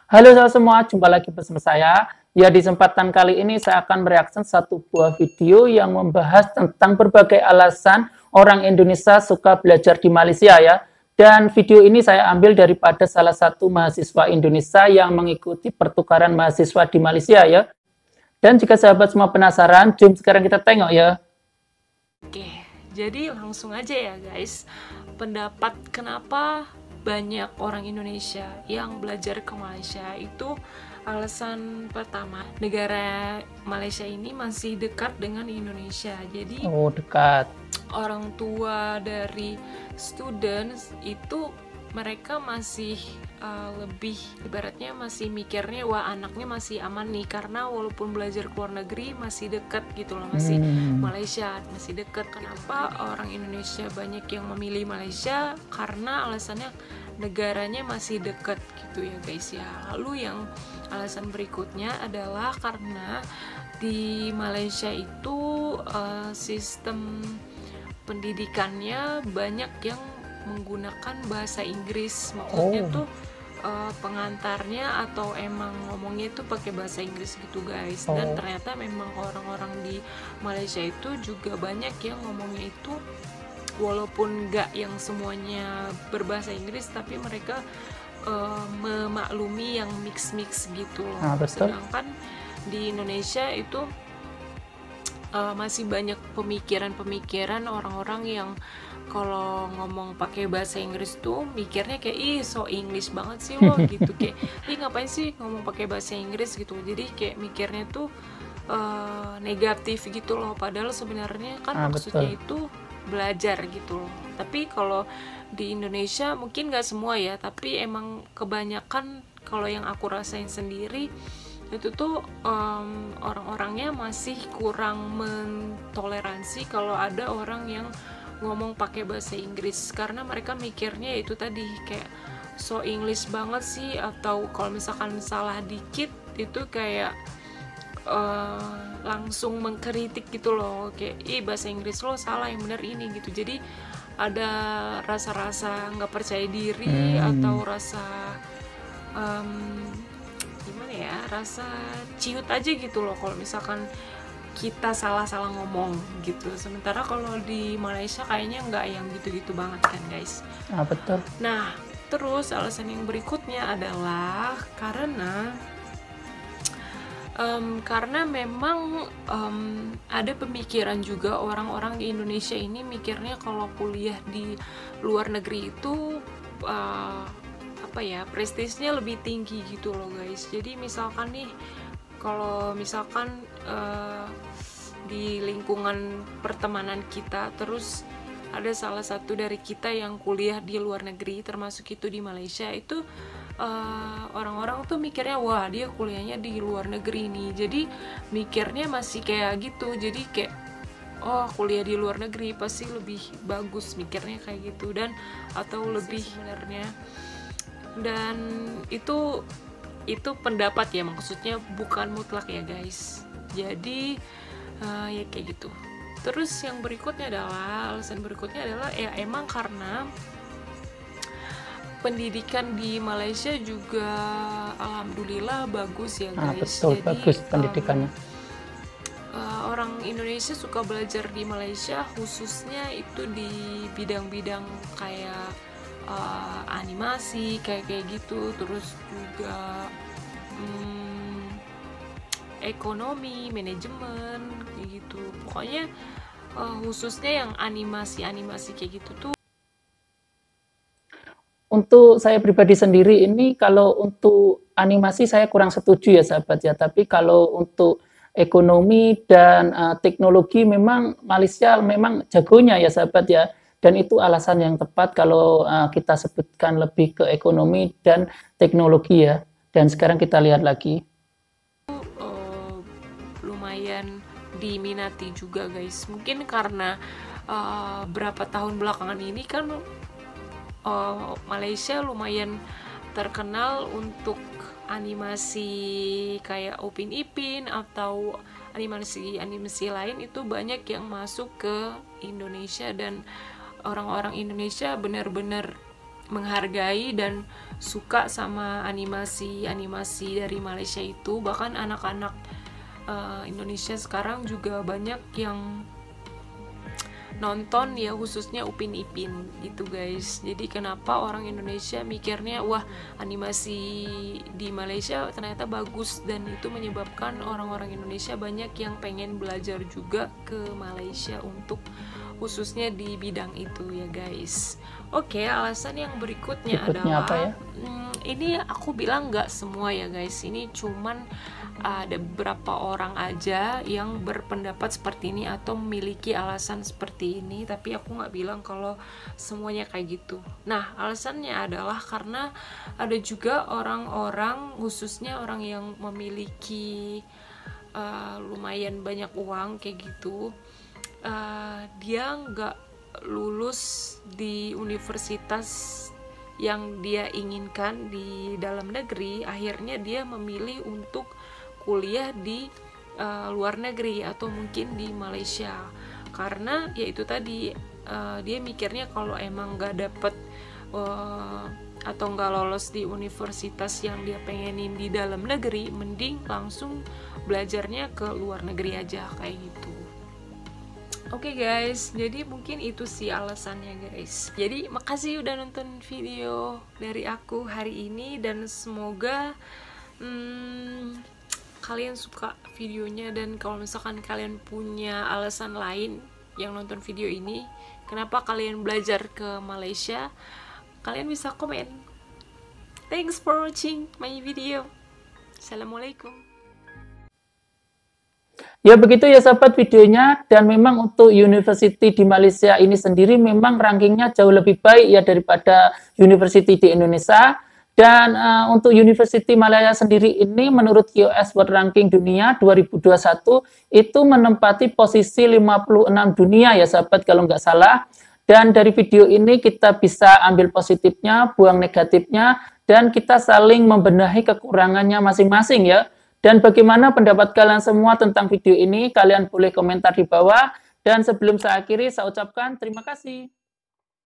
Halo semua, jumpa lagi bersama saya. Ya, di kesempatan kali ini saya akan mereaksi satu buah video yang membahas tentang berbagai alasan orang Indonesia suka belajar di Malaysia ya. Dan video ini saya ambil daripada salah satu mahasiswa Indonesia yang mengikuti pertukaran mahasiswa di Malaysia ya. Dan jika sahabat semua penasaran, jom sekarang kita tengok ya. Oke, jadi langsung aja ya guys. Pendapat kenapa banyak orang Indonesia yang belajar ke Malaysia itu alasan pertama, negara Malaysia ini masih dekat dengan Indonesia. Jadi Oh, dekat. orang tua dari students itu mereka masih lebih ibaratnya masih mikirnya wah anaknya masih aman nih karena walaupun belajar ke luar negeri masih deket gitu loh, masih Malaysia masih deket. Kenapa orang Indonesia banyak yang memilih Malaysia? Karena alasannya negaranya masih deket gitu ya guys ya. Lalu yang alasan berikutnya adalah karena di Malaysia itu sistem pendidikannya banyak yang menggunakan bahasa Inggris. Maksudnya tuh pengantarnya atau emang ngomongnya itu pakai bahasa Inggris gitu guys. Dan ternyata memang orang-orang di Malaysia itu juga banyak yang ngomongnya itu walaupun nggak yang semuanya berbahasa Inggris, tapi mereka memaklumi yang mix-mix gitu loh. Sedangkan di Indonesia itu masih banyak pemikiran-pemikiran orang-orang yang kalau ngomong pakai bahasa Inggris tuh mikirnya kayak ih so English banget sih lo gitu, kayak ih ngapain sih ngomong pakai bahasa Inggris gitu. Jadi kayak mikirnya tuh negatif gitu loh, padahal sebenarnya kan maksudnya itu belajar gitu loh. Tapi kalau di Indonesia mungkin nggak semua ya, tapi emang kebanyakan kalau yang aku rasain sendiri itu tuh orang-orangnya masih kurang mentoleransi kalau ada orang yang ngomong pakai bahasa Inggris, karena mereka mikirnya itu tadi kayak so English banget sih, atau kalau misalkan salah dikit itu kayak langsung mengkritik gitu loh, kayak ih bahasa Inggris lo salah, yang bener ini gitu. Jadi ada rasa-rasa nggak percaya diri atau rasa gimana ya, rasa ciut aja gitu loh kalau misalkan kita salah-salah ngomong gitu. Sementara kalau di Malaysia kayaknya nggak yang gitu-gitu banget kan guys. Betul. Nah terus alasan yang berikutnya adalah karena memang ada pemikiran juga orang-orang di Indonesia ini mikirnya kalau kuliah di luar negeri itu apa ya, prestisnya lebih tinggi gitu loh guys. Jadi misalkan nih, kalau misalkan di lingkungan pertemanan kita terus ada salah satu dari kita yang kuliah di luar negeri, termasuk itu di Malaysia, itu orang-orang tuh mikirnya wah dia kuliahnya di luar negeri nih, jadi mikirnya masih kayak gitu. Jadi kayak oh kuliah di luar negeri pasti lebih bagus, mikirnya kayak gitu, dan atau lebih sebenarnya. Dan itu pendapat ya, maksudnya bukan mutlak ya guys. Jadi ya kayak gitu. Terus yang berikutnya adalah alasan berikutnya adalah ya emang karena pendidikan di Malaysia juga alhamdulillah bagus ya guys. Betul. Jadi, bagus pendidikannya. Orang Indonesia suka belajar di Malaysia khususnya itu di bidang-bidang kayak animasi kayak gitu, terus juga ekonomi, manajemen kayak gitu. Pokoknya khususnya yang animasi kayak gitu tuh. Untuk saya pribadi sendiri ini kalau untuk animasi saya kurang setuju ya sahabat ya, tapi kalau untuk ekonomi dan teknologi memang Malaysia memang jagonya ya sahabat ya, dan itu alasan yang tepat kalau kita sebutkan lebih ke ekonomi dan teknologi ya. Dan sekarang kita lihat lagi. Lumayan diminati juga guys, mungkin karena berapa tahun belakangan ini kan Malaysia lumayan terkenal untuk animasi kayak Upin Ipin atau animasi lain, itu banyak yang masuk ke Indonesia dan orang-orang Indonesia benar-benar menghargai dan suka sama animasi dari Malaysia itu. Bahkan anak-anak Indonesia sekarang juga banyak yang nonton ya, khususnya Upin Ipin gitu guys. Jadi kenapa orang Indonesia mikirnya wah animasi di Malaysia ternyata bagus, dan itu menyebabkan orang-orang Indonesia banyak yang pengen belajar juga ke Malaysia untuk khususnya di bidang itu ya guys. Oke, alasan yang berikutnya adalah apa ya? Ini aku bilang nggak semua ya guys, ini cuman ada beberapa orang aja yang berpendapat seperti ini atau memiliki alasan seperti ini, tapi aku nggak bilang kalau semuanya kayak gitu. Nah, alasannya adalah karena ada juga orang-orang, khususnya orang yang memiliki lumayan banyak uang kayak gitu, dia nggak lulus di universitas yang dia inginkan di dalam negeri, akhirnya dia memilih untuk kuliah di luar negeri atau mungkin di Malaysia, karena ya itu tadi, dia mikirnya kalau emang nggak dapet atau nggak lolos di universitas yang dia pengenin di dalam negeri, mending langsung belajarnya ke luar negeri aja kayak gitu. Oke guys, jadi mungkin itu sih alasannya guys. Jadi makasih udah nonton video dari aku hari ini, dan semoga kalian suka videonya. Dan kalau misalkan kalian punya alasan lain yang nonton video ini, kenapa kalian belajar ke Malaysia, kalian bisa komen. Thanks for watching my video. Assalamualaikum. Ya begitu ya sahabat videonya, dan memang untuk university di Malaysia ini sendiri memang rankingnya jauh lebih baik ya daripada university di Indonesia. Dan untuk University Malaya sendiri ini menurut QS World Ranking Dunia 2021 itu menempati posisi 56 dunia ya sahabat kalau nggak salah. Dan dari video ini kita bisa ambil positifnya, buang negatifnya, dan kita saling membenahi kekurangannya masing-masing ya. Dan bagaimana pendapat kalian semua tentang video ini? Kalian boleh komentar di bawah. Dan sebelum saya akhiri, saya ucapkan terima kasih.